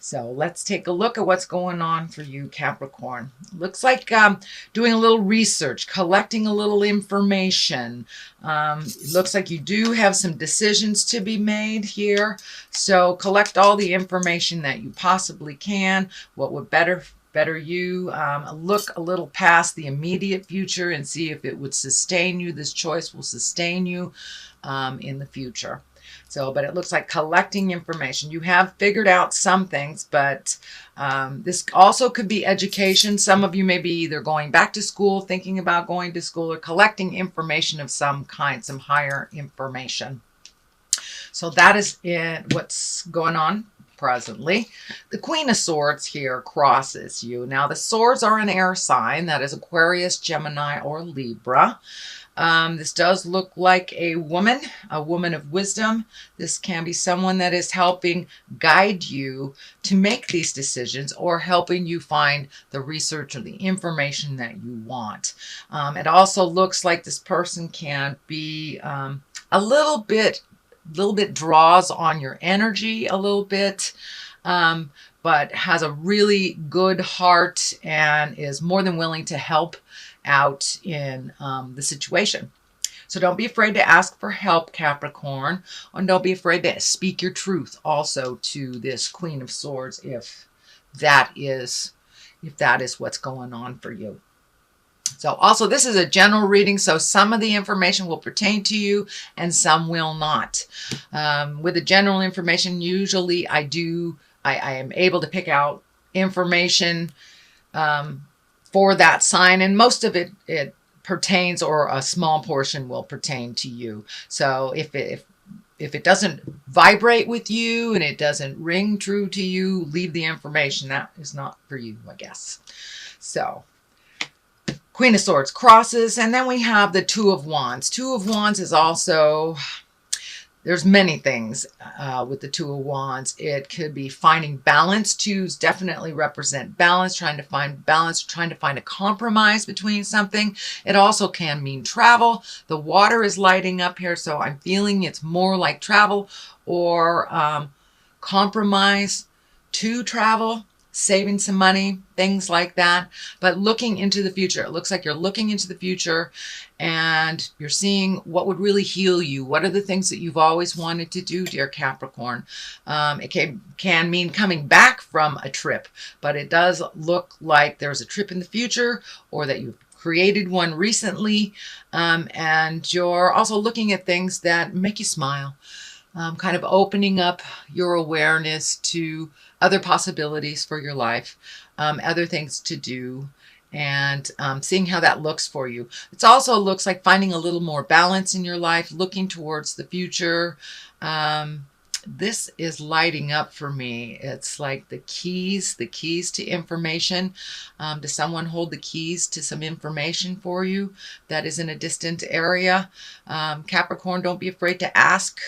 So let's take a look at what's going on for you, Capricorn. Looks like doing a little research, collecting a little information. It looks like you do have some decisions to be made here. So collect all the information that you possibly can. What would better you. Look a little past the immediate future and see if it would sustain you. This choice will sustain you in the future. So, but it looks like collecting information. You have figured out some things, but this also could be education. Some of you may be either going back to school, thinking about going to school, or collecting information of some kind, some higher information. So that is what's going on presently. The Queen of Swords here crosses you. Now the swords are an air sign, that is Aquarius, Gemini, or Libra. This does look like a woman of wisdom. This can be someone that is helping guide you to make these decisions or helping you find the research or the information that you want. It also looks like this person can be a little bit draws on your energy a little bit, but has a really good heart and is more than willing to help out in the situation. So don't be afraid to ask for help, Capricorn, and don't be afraid to speak your truth also to this Queen of Swords if that is what's going on for you. So also this is a general reading, so some of the information will pertain to you and some will not. With the general information, usually I am able to pick out information for that sign, and most of it pertains, or a small portion will pertain to you. So if it doesn't vibrate with you and it doesn't ring true to you, leave the information. That is not for you, I guess. So Queen of Swords crosses, and then we have the Two of Wands. Two of Wands is also, there's many things with the Two of Wands. It could be finding balance. Twos definitely represent balance, trying to find balance, trying to find a compromise between something. It also can mean travel. The water is lighting up here, so I'm feeling it's more like travel or compromise to travel, saving some money, things like that. But looking into the future, it looks like you're looking into the future and you're seeing what would really heal you. What are the things that you've always wanted to do, dear Capricorn? It can mean coming back from a trip, but it does look like there's a trip in the future, or that you've created one recently, and you're also looking at things that make you smile. Kind of opening up your awareness to other possibilities for your life, other things to do, and seeing how that looks for you. It also looks like finding a little more balance in your life, looking towards the future. This is lighting up for me. It's like the keys to information. Does someone hold the keys to some information for you that is in a distant area? Capricorn, don't be afraid to ask.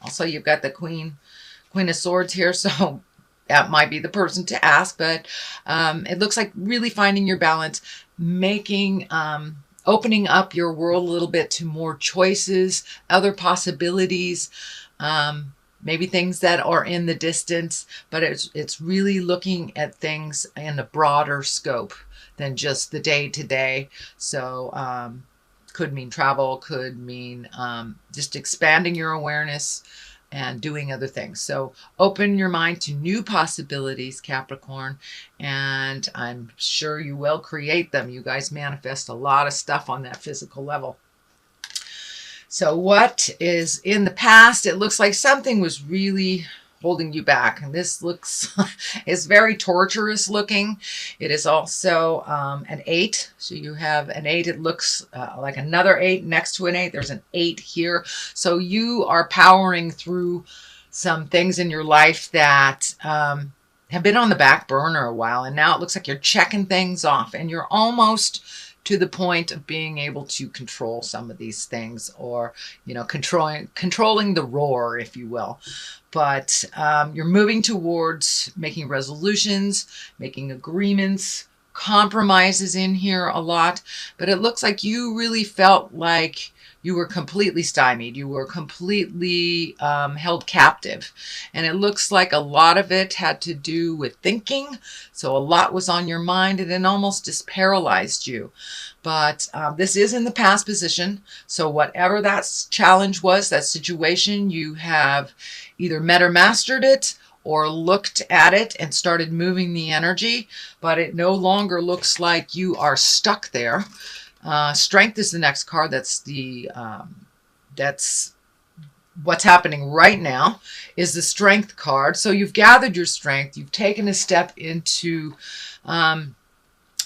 Also, you've got the Queen of Swords here, so that might be the person to ask. But it looks like really finding your balance, making opening up your world a little bit to more choices, other possibilities. Maybe things that are in the distance, but it's really looking at things in a broader scope than just the day-to-day. So could mean travel, could mean just expanding your awareness and doing other things. So open your mind to new possibilities, Capricorn, and I'm sure you will create them. You guys manifest a lot of stuff on that physical level. So what is in the past? It looks like something was really holding you back. And this looks is very torturous looking. It is also an 8. So you have an 8. It looks like another 8 next to an 8. There's an 8 here. So you are powering through some things in your life that have been on the back burner a while. And now it looks like you're checking things off, and you're almost to the point of being able to control some of these things, or, you know, controlling the roar, if you will. But you're moving towards making resolutions, making agreements, compromises in here a lot, but it looks like you really felt like you were completely stymied. You were completely held captive. And it looks like a lot of it had to do with thinking. So a lot was on your mind, and it almost just paralyzed you. But this is in the past position. So whatever that challenge was, that situation, you have either met or mastered it, or looked at it and started moving the energy. But it no longer looks like you are stuck there. Strength is the next card. That's what's happening right now, is the strength card. So you've gathered your strength. You've taken a step into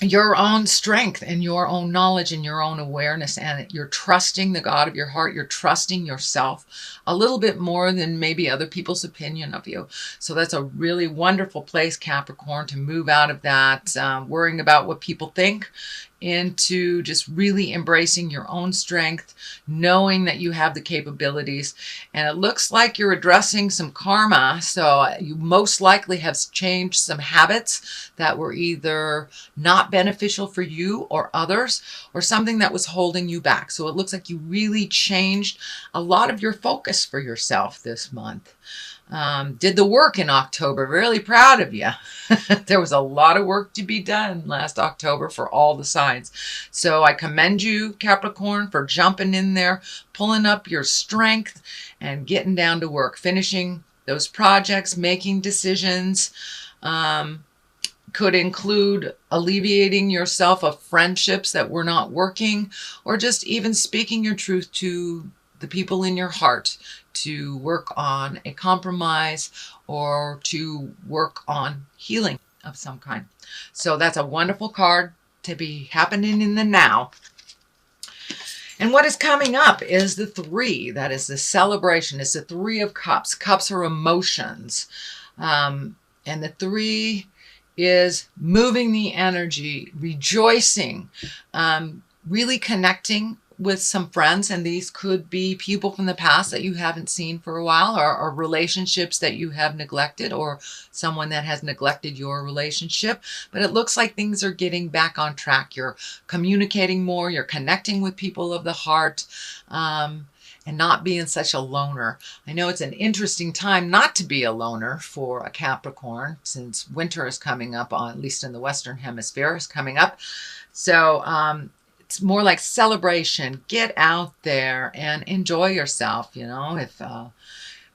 your own strength and your own knowledge and your own awareness, and you're trusting the God of your heart. You're trusting yourself a little bit more than maybe other people's opinion of you. So that's a really wonderful place, Capricorn, to move out of that worrying about what people think, into just really embracing your own strength, knowing that you have the capabilities. And it looks like you're addressing some karma. So you most likely have changed some habits that were either not beneficial for you or others, or something that was holding you back. So it looks like you really changed a lot of your focus for yourself this month. Did the work in October. Really proud of you. There was a lot of work to be done last October for all the signs. So I commend you, Capricorn, for jumping in there, pulling up your strength and getting down to work, finishing those projects, making decisions. Could include alleviating yourself of friendships that were not working, or just even speaking your truth to the people in your heart, to work on a compromise or to work on healing of some kind. So that's a wonderful card to be happening in the now. And what is coming up is the 3. That is the celebration. It's the 3 of Cups. Cups are emotions. And the 3 is moving the energy, rejoicing, really connecting with some friends, and these could be people from the past that you haven't seen for a while, or relationships that you have neglected, or someone that has neglected your relationship. But it looks like things are getting back on track. You're communicating more, you're connecting with people of the heart, and not being such a loner. I know it's an interesting time not to be a loner for a Capricorn, since winter is coming up, at least in the Western Hemisphere is coming up. So it's more like celebration. Get out there and enjoy yourself. You know, if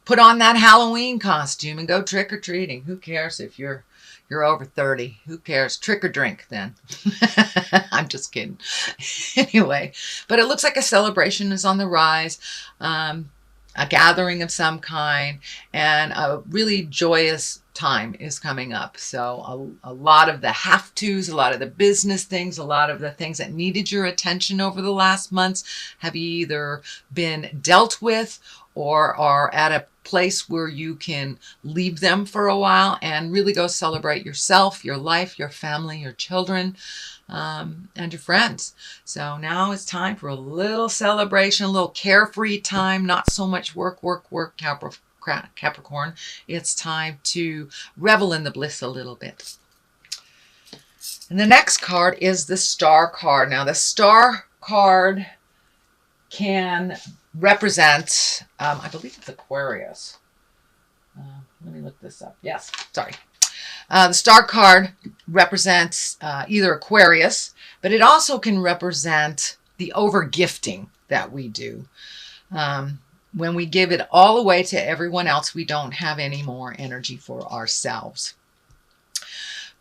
put on that Halloween costume and go trick-or-treating. Who cares if you're over 30? Who cares? Trick or drink then. I'm just kidding. Anyway, but it looks like a celebration is on the rise. A gathering of some kind, and a really joyous time is coming up. So a lot of the have-tos, a lot of the business things, a lot of the things that needed your attention over the last months have either been dealt with or are at a place where you can leave them for a while and really go celebrate yourself, your life, your family, your children, and your friends. So now it's time for a little celebration, a little carefree time, not so much work, Capricorn. It's time to revel in the bliss a little bit. And the next card is the Star card. Now the Star card can represent, I believe it's Aquarius. Let me look this up. Yes, sorry. The Star card represents either Aquarius, but it also can represent the over-gifting that we do. When we give it all away to everyone else, we don't have any more energy for ourselves.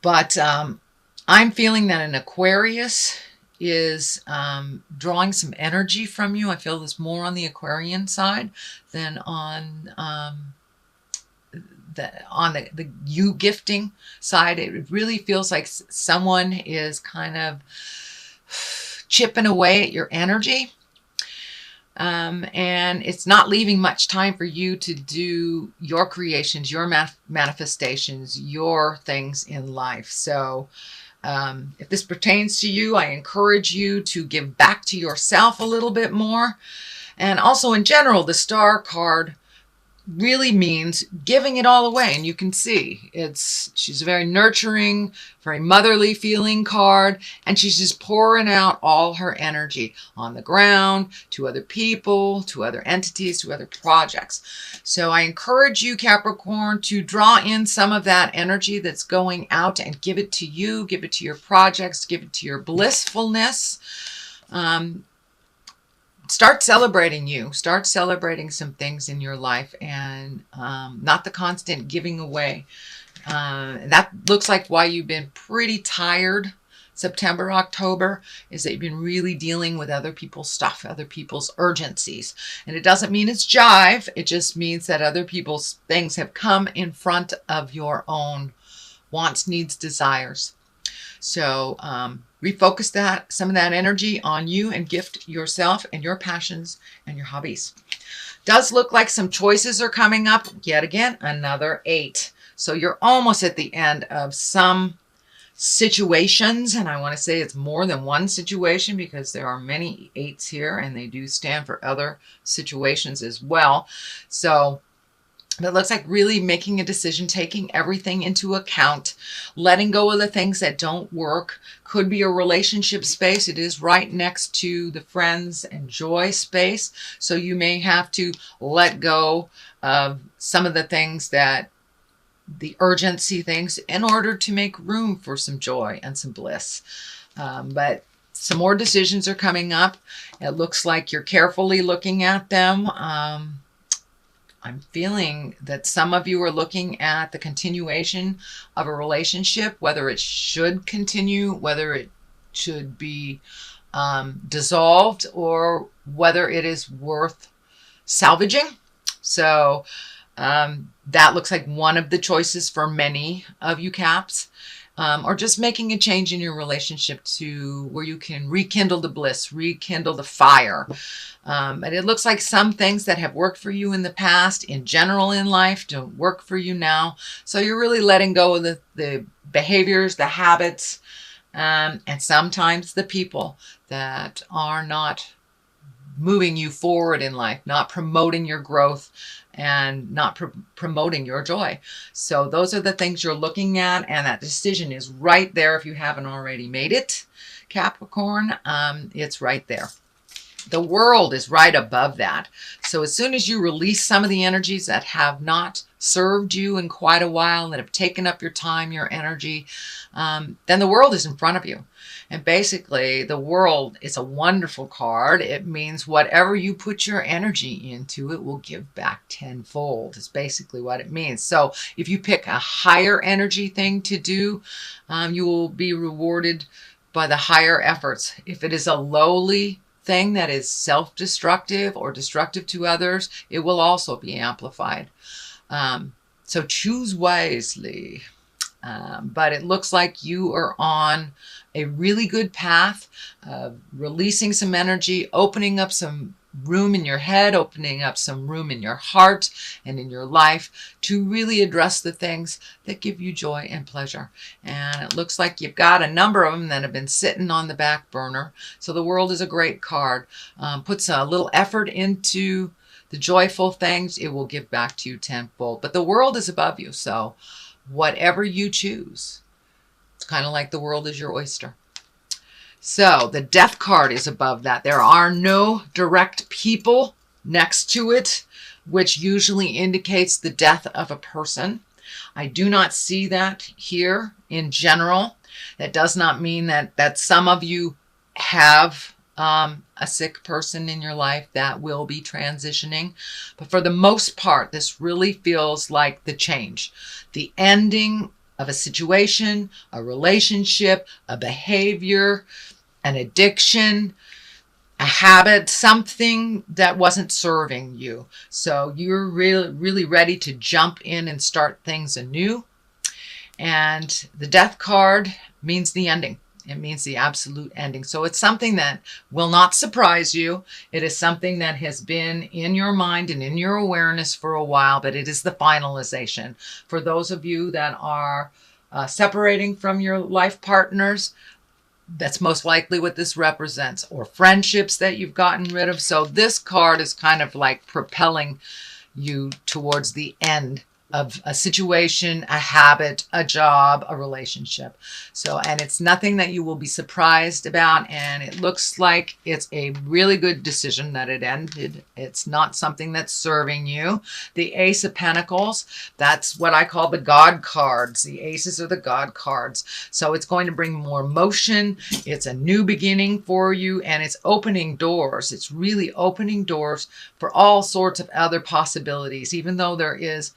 But I'm feeling that an Aquarius is drawing some energy from you. I feel this more on the Aquarian side than on the you gifting side. It really feels like someone is kind of chipping away at your energy. And it's not leaving much time for you to do your creations, your manifestations, your things in life. So if this pertains to you, I encourage you to give back to yourself a little bit more. And also in general, the Star card really means giving it all away. And you can see she's a very nurturing, very motherly feeling card. And she's just pouring out all her energy on the ground, to other people, to other entities, to other projects. So I encourage you, Capricorn, to draw in some of that energy that's going out and give it to you, give it to your projects, give it to your blissfulness. Start celebrating you. Start celebrating some things in your life, and not the constant giving away. That looks like why you've been pretty tired September, October, is that you've been really dealing with other people's stuff, other people's urgencies. And it doesn't mean it's jive. It just means that other people's things have come in front of your own wants, needs, desires. So refocus some of that energy on you and gift yourself and your passions and your hobbies. Does look like some choices are coming up. Yet again, another 8. So you're almost at the end of some situations. And I want to say it's more than one situation, because there are many 8s here and they do stand for other situations as well. So it looks like really making a decision, taking everything into account, letting go of the things that don't work. Could be a relationship space. It is right next to the friends and joy space. So you may have to let go of some of the things the urgency things, in order to make room for some joy and some bliss. But some more decisions are coming up. It looks like you're carefully looking at them. I'm feeling that some of you are looking at the continuation of a relationship, whether it should continue, whether it should be dissolved, or whether it is worth salvaging. So that looks like one of the choices for many of you Caps. Or just making a change in your relationship to where you can rekindle the bliss, rekindle the fire. And it looks like some things that have worked for you in the past, in general in life, don't work for you now. So you're really letting go of the behaviors, the habits, and sometimes the people that are not moving you forward in life, not promoting your growth, and not promoting your joy. So those are the things you're looking at, and that decision is right there. If you haven't already made it, Capricorn, it's right there. The world is right above that. So as soon as you release some of the energies that have not served you in quite a while, that have taken up your time, your energy, then the world is in front of you. And basically, the world is a wonderful card. It means whatever you put your energy into, it will give back tenfold. Is basically what it means. So if you pick a higher energy thing to do, you will be rewarded by the higher efforts. If it is a lowly thing that is self-destructive or destructive to others, it will also be amplified. So choose wisely. But it looks like you are on a really good path of releasing some energy, opening up some room in your head, opening up some room in your heart and in your life to really address the things that give you joy and pleasure. And it looks like you've got a number of them that have been sitting on the back burner. So the world is a great card. Puts a little effort into the joyful things, it will give back to you tenfold. But the world is above you, so whatever you choose, it's kind of like the world is your oyster. So the death card is above that. There are no direct people next to it, which usually indicates the death of a person. I do not see that here in general. That does not mean that some of you have a sick person in your life that will be transitioning. But for the most part, this really feels like the change, the ending of a situation, a relationship, a behavior, an addiction, a habit, something that wasn't serving you. So you're really ready to jump in and start things anew. And the death card means the ending. It means the absolute ending. So it's something that will not surprise you. It is something that has been in your mind and in your awareness for a while, but it is the finalization. For those of you that are separating from your life partners, that's most likely what this represents, or friendships that you've gotten rid of. So this card is kind of like propelling you towards the end of a situation, a habit, a job, a relationship. So, and it's nothing that you will be surprised about. And it looks like it's a really good decision that it ended. It's not something that's serving you. The Ace of Pentacles, that's what I call the God cards. The aces are the God cards. So it's going to bring more motion. It's a new beginning for you, and it's opening doors. It's really opening doors for all sorts of other possibilities, even though there is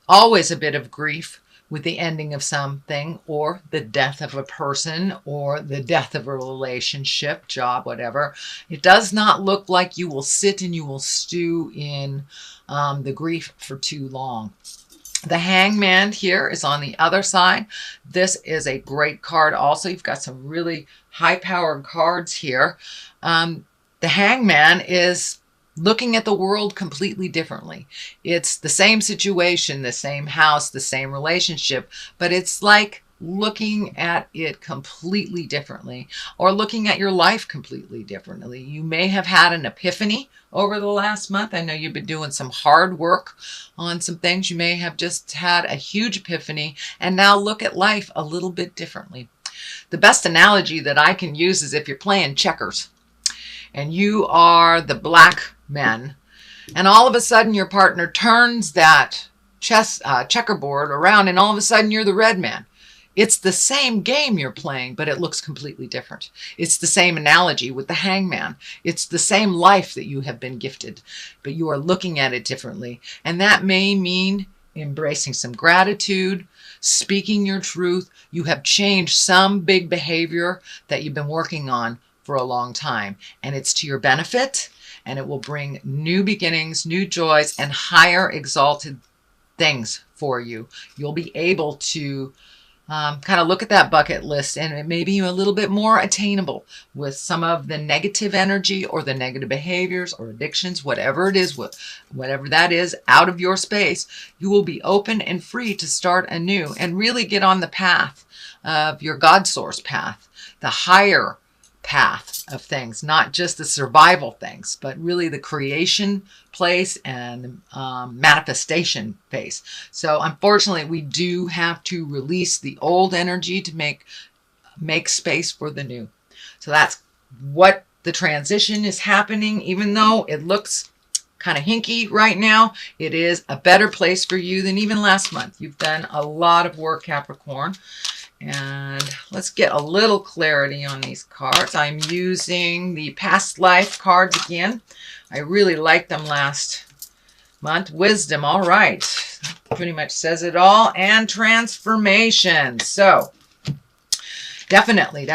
always a bit of grief with the ending of something, or the death of a person, or the death of a relationship, job, whatever. It does not look like you will sit and you will stew in the grief for too long. The Hangman here is on the other side. This is a great card also. You've got some really high-powered cards here. The Hangman is looking at the world completely differently. It's the same situation, the same house, the same relationship, but it's like looking at it completely differently, or looking at your life completely differently. You may have had an epiphany over the last month. I know you've been doing some hard work on some things. You may have just had a huge epiphany and now look at life a little bit differently. The best analogy that I can use is if you're playing checkers and you are the black men, and all of a sudden your partner turns that checkerboard around, and all of a sudden you're the red man. It's the same game you're playing, but it looks completely different. It's the same analogy with the Hangman. It's the same life that you have been gifted, but you are looking at it differently. And that may mean embracing some gratitude, speaking your truth. You have changed some big behavior that you've been working on for a long time, and it's to your benefit, and it will bring new beginnings, new joys, and higher exalted things for you. You'll be able to kind of look at that bucket list, and it may be a little bit more attainable with some of the negative energy or the negative behaviors or addictions, whatever it is, whatever that is, out of your space. You will be open and free to start anew and really get on the path of your God source path, the higher path of things, not just the survival things, but really the creation place and manifestation phase. So unfortunately, we do have to release the old energy to make space for the new. So that's what the transition is happening. Even though it looks kind of hinky right now, it is a better place for you than even last month. You've done a lot of work, Capricorn. And let's get a little clarity on these cards. I'm using the past life cards again. I really liked them last month. Wisdom, all right. Pretty much says it all. And transformation. So definitely,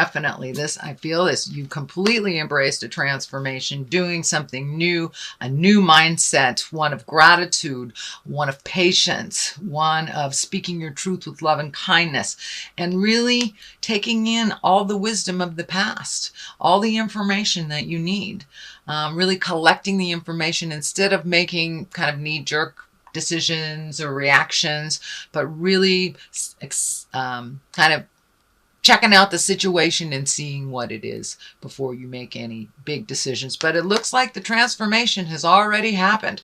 this I feel is you completely embraced a transformation, doing something new, a new mindset, one of gratitude, one of patience, one of speaking your truth with love and kindness, and really taking in all the wisdom of the past, all the information that you need, really collecting the information instead of making kind of knee-jerk decisions or reactions, but really kind of checking out the situation and seeing what it is before you make any big decisions. But it looks like the transformation has already happened.